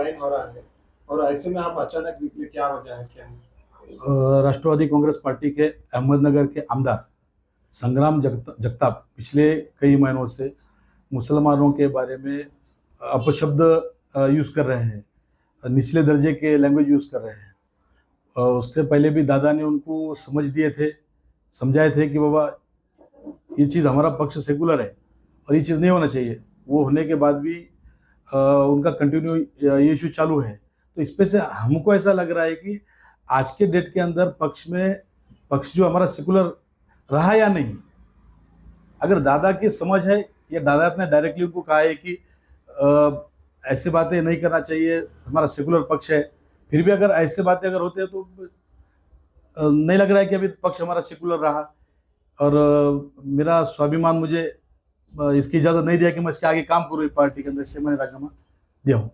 Join हो रहा है, और ऐसे में आप अचानक निकले, क्या वजह है, क्या है? राष्ट्रवादी कांग्रेस पार्टी के अहमदनगर के आमदार संग्राम जगताप पिछले कई महीनों से मुसलमानों के बारे में अपशब्द यूज़ कर रहे हैं, निचले दर्जे के लैंग्वेज यूज़ कर रहे हैं। उसके पहले भी दादा ने उनको समझ दिए थे, समझाए थे कि बाबा ये चीज़, हमारा पक्ष सेकुलर है और ये चीज़ नहीं होना चाहिए। वो होने के बाद भी उनका कंटिन्यू ये इशू चालू है। तो इस पे से हमको ऐसा लग रहा है कि आज के डेट के अंदर पक्ष जो हमारा सेकुलर रहा या नहीं, अगर दादा की समझ है या दादा ने डायरेक्टली उनको कहा है कि ऐसे बातें नहीं करना चाहिए, हमारा सेकुलर पक्ष है, फिर भी अगर ऐसे बातें अगर होते हैं तो नहीं लग रहा है कि अभी पक्ष हमारा सेकुलर रहा। और मेरा स्वाभिमान मुझे इसकी इजाज़त नहीं दिया कि मैं इसके आगे काम करूँ पार्टी के अंदर, इसलिए मैंने राजीनामा दिया हूँ।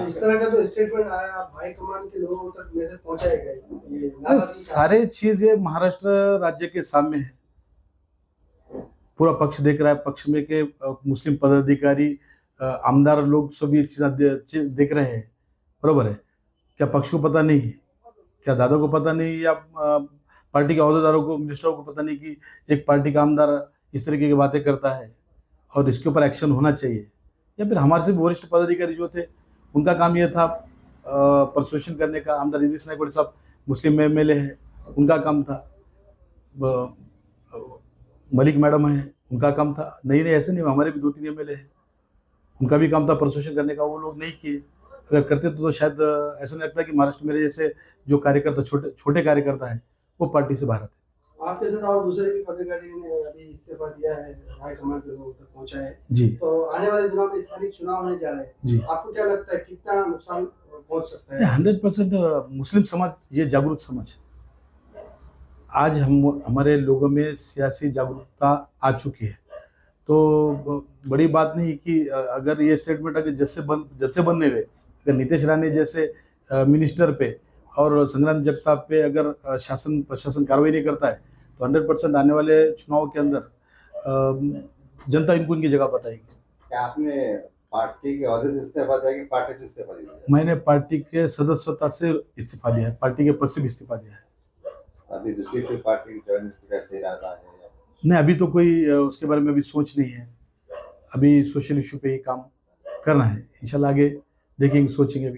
इस तरह का जो स्टेटमेंट आया, हाई कमान के लोगों तक मैसेज पहुंचाएगा? सारे चीज़ ये महाराष्ट्र राज्य के सामने है, पूरा पक्ष देख रहा है, पक्ष में के मुस्लिम पदाधिकारी, आमदार लोग सभी ये चीज़ें देख रहे हैं, बरोबर है। क्या पक्ष को पता नहीं है? क्या दादा को पता नहीं, या पार्टी के अहदेदारों को, मिनिस्टरों को पता नहीं कि एक पार्टी का आमदार इस तरीके की बातें करता है और इसके ऊपर एक्शन होना चाहिए? या फिर हमारे से वरिष्ठ पदाधिकारी जो थे, उनका काम ये था परसुएशन करने का। आमदार इद्रिस नायकवाडी साहब मुस्लिम एमएलए है, उनका काम था। मलिक मैडम है, उनका काम था। नहीं ऐसे नहीं, हमारे भी 2-3 एमएलए हैं, उनका भी काम था परसुएशन करने का, वो लोग नहीं किए। अगर करते तो शायद ऐसा नहीं लगता कि महाराष्ट्र मेरे जैसे जो कार्यकर्ता, छोटे कार्यकर्ता है, वो पार्टी से बाहर थे। आपके साथ और दूसरे भी पदाधिकारी ने अभी इस्तीफा दिया है, हाईकमान के लोगों तक पहुंचा है जी। तो आने वाले दिनों में स्थानीय चुनाव होने जा रहे हैं जी, आपको क्या लगता है कितना नुकसान पहुंच सकता है? 100% मुस्लिम समाज ये जागरूक समाज है। आज हमारे लोगों में सियासी जागरूकता आ चुकी है, तो बड़ी बात नहीं कि अगर ये स्टेटमेंट अगर जज से बनने हुए, अगर नीतीश राणे जैसे मिनिस्टर पे और संग्राम जगताप पे अगर प्रशासन कार्रवाई नहीं करता है, तो 100% आने वाले चुनाव के अंदर जनता इनको इनकी जगह बताएगी। क्या आपने पार्टी के ओहदे से इस्तीफा दिया कि पार्टी से इस्तीफा दिया? मैंने पार्टी के सदस्यता से इस्तीफा दिया है, पार्टी के पद से भी इस्तीफा दिया है। अभी दूसरी कोई पार्टी ज्वाइन कैसे इरादा है? नहीं, अभी तो कोई उसके बारे में अभी सोच नहीं है। अभी सोशल इशू पे ही काम करना है, इंशाल्लाह आगे देखेंगे, सोचेंगे अभी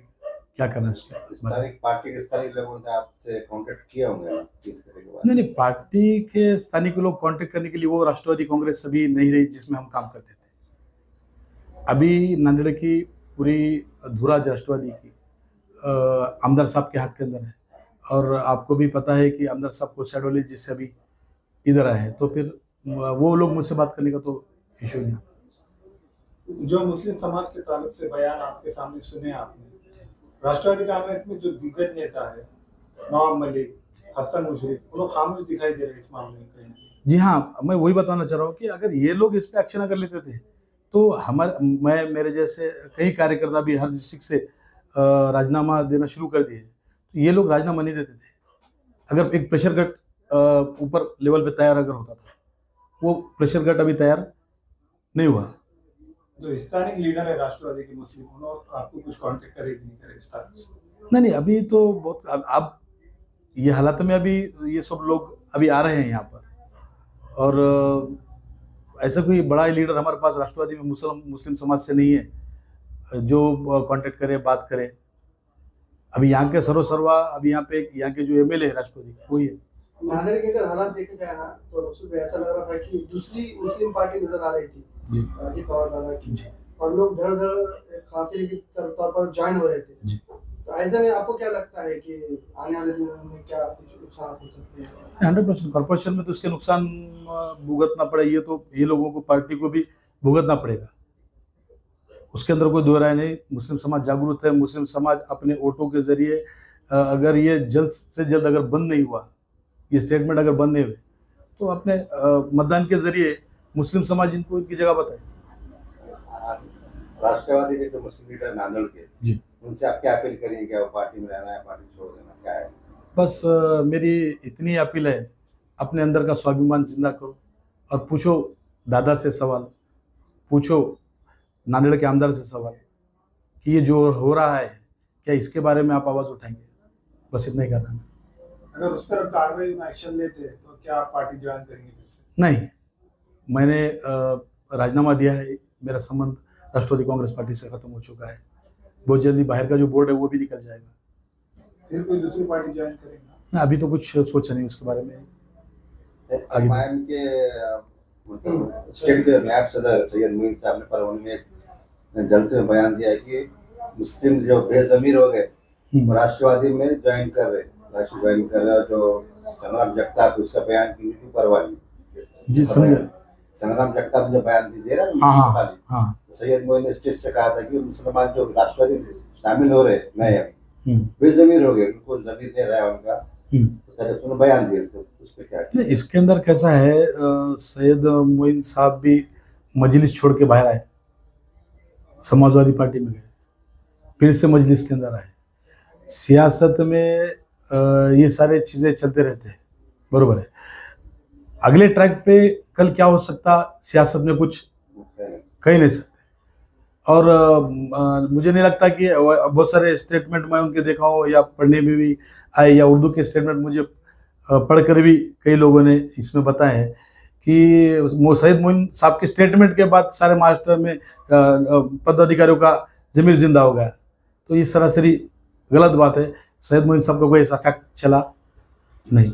क्या करना है उसके बारे में। पार्टी के स्थानीय लोगों से आपसे कांटेक्ट किया होंगे किस तरह के बारे? नहीं, पार्टी के स्थानीय लोग कांटेक्ट करने के लिए वो राष्ट्रवादी कांग्रेस अभी नहीं रही जिसमें हम काम करते थे। अभी नांदेड़ की पूरी धुराज राष्ट्रवादी की आमदार साहब के हाथ के अंदर है, और आपको भी पता है कि आमदार साहब को सैडोली जिससे अभी इधर आए हैं, तो फिर वो लोग मुझसे बात करने का तो इशू नहीं आता। जो मुस्लिम समाज के ताल्लुक से बयान आपके सामने सुने आपने, राष्ट्रवादी कांग्रेस में जो दिग्गज नेता है नवाब मलिक, हसन मुशर्रफ, वो लोग खामोश दिखाई दे रहे हैं इस मामले में कहीं। जी हाँ, मैं वही बताना चाह रहा हूँ कि अगर ये लोग इस पे एक्शन अगर लेते थे, तो मेरे जैसे कई कार्यकर्ता भी हर डिस्ट्रिक्ट से राजीनामा देना शुरू कर दिए, तो ये लोग राजीनामा नहीं देते थे। अगर एक प्रेशर कट ऊपर लेवल पे तैयार अगर होता था, वो प्रेशर कट अभी तैयार नहीं हुआ। जो स्थानिक लीडर है राष्ट्रवादी के मुस्लिम, उन्होंने आपको कुछ कांटेक्ट करे कि नहीं करे इस तरह से? नहीं, अभी तो बहुत अब ये हालात में अभी ये सब लोग अभी आ रहे हैं यहाँ पर, और ऐसा कोई बड़ा लीडर हमारे पास राष्ट्रवादी में मुस्लिम समाज से नहीं है जो कांटेक्ट करे, बात करे। अभी यहाँ के सर्वा अभी यहाँ पे यहाँ के जो एमएलए है राष्ट्रवादी, वही है। नांदेड़ के अगर हालात देखे जाए ना, तो उसमें ऐसा लग रहा था कि दूसरी मुस्लिम पार्टी नजर आ रही थी अजीत पवार दादा की, और लोग धड़ काफिले की तौर पर ज्वाइन हो रहे थे। तो ऐसे में आपको क्या लगता है कि आने वाले दिनों में क्या कुछ नुकसान हो सकते हैं? 100% कॉर्पोरेशन में तो इसके नुकसान भुगतना पड़े, ये तो ये लोगों को, पार्टी को भी भुगतना पड़ेगा, उसके अंदर कोई दो राय नहीं। मुस्लिम समाज जागरूक है, मुस्लिम समाज अपने वोटों के जरिए अगर ये जल्द से जल्द अगर बंद नहीं हुआ, ये स्टेटमेंट अगर बंद नहीं हुए, तो अपने मतदान के जरिए मुस्लिम समाज इनको इनकी जगह बताए। राष्ट्रवादी के जो मुस्लिम लीडर नांदेड़ के जी, उनसे आप क्या अपील करेंगे? क्या वो पार्टी में रहना है, पार्टी छोड़ देना, क्या है? बस मेरी इतनी अपील है, अपने अंदर का स्वाभिमान जिंदा करो और पूछो दादा से सवाल, पूछो नांदेड़ के आमदार से सवाल कि ये जो हो रहा है क्या इसके बारे में आप आवाज़ उठाएंगे? बस इतना ही कहना है। अगर उस पर कार्रवाई में एक्शन लेते हैं तो क्या आप पार्टी ज्वाइन करेंगे फिर से? नहीं, मैंने राजीनामा दिया है। मेरा संबंध राष्ट्रवादी कांग्रेस पार्टी से खत्म हो चुका है। बहुत जल्दी बाहर का जो बोर्ड है वो भी निकल जाएगा। फिर कोई दूसरी पार्टी ज्वाइन करेंगे? ना, अभी तो कुछ सोचा नहीं उसके बारे में। आगे एमआईएम के मतलब स्टेट के नायब सदर सैयद मोइन साहब ने परवन में एक जलसे में बयान दिया है कि मुस्लिम जो बेजमीर हो गए वो राष्ट्रवादी में ज्वाइन कर रहे और जो संग्राम जगताप उसका बयान की भी परवाह नहीं। जी, समझे। संग्राम जगताप जो बयान दे रहा है हाँ हाँ, तो सैयद मोइन ने स्टेज से कहा था कि मुसलमान जो राष्ट्रवादी में शामिल हो रहे नए बेजमीर हो गए, उनको जमीर नहीं रहा उनका, तो बयान दिए। तो उस पर क्या? नहीं, इसके अंदर कैसा है, सैयद मोइन साहब भी मजलिस छोड़ के बाहर आए, समाजवादी पार्टी में गए, फिर से मजलिस के अंदर आए। सियासत में ये सारे चीज़ें चलते रहते हैं, बरोबर है। अगले ट्रैक पे कल क्या हो सकता, सियासत में कुछ कह नहीं सकते। और मुझे नहीं लगता कि बहुत सारे स्टेटमेंट मैं उनके देखा हूँ या पढ़ने में भी आए, या उर्दू के स्टेटमेंट मुझे पढ़कर भी कई लोगों ने इसमें बताए हैं कि सैयद मोइन साहब के स्टेटमेंट के बाद सारे महाराष्ट्र में पदाधिकारियों का ज़मीर जिंदा हो गया। तो ये सरासरी गलत बात है। सैयद मोइन साहब का कोई ऐसा फैक्ट चला नहीं।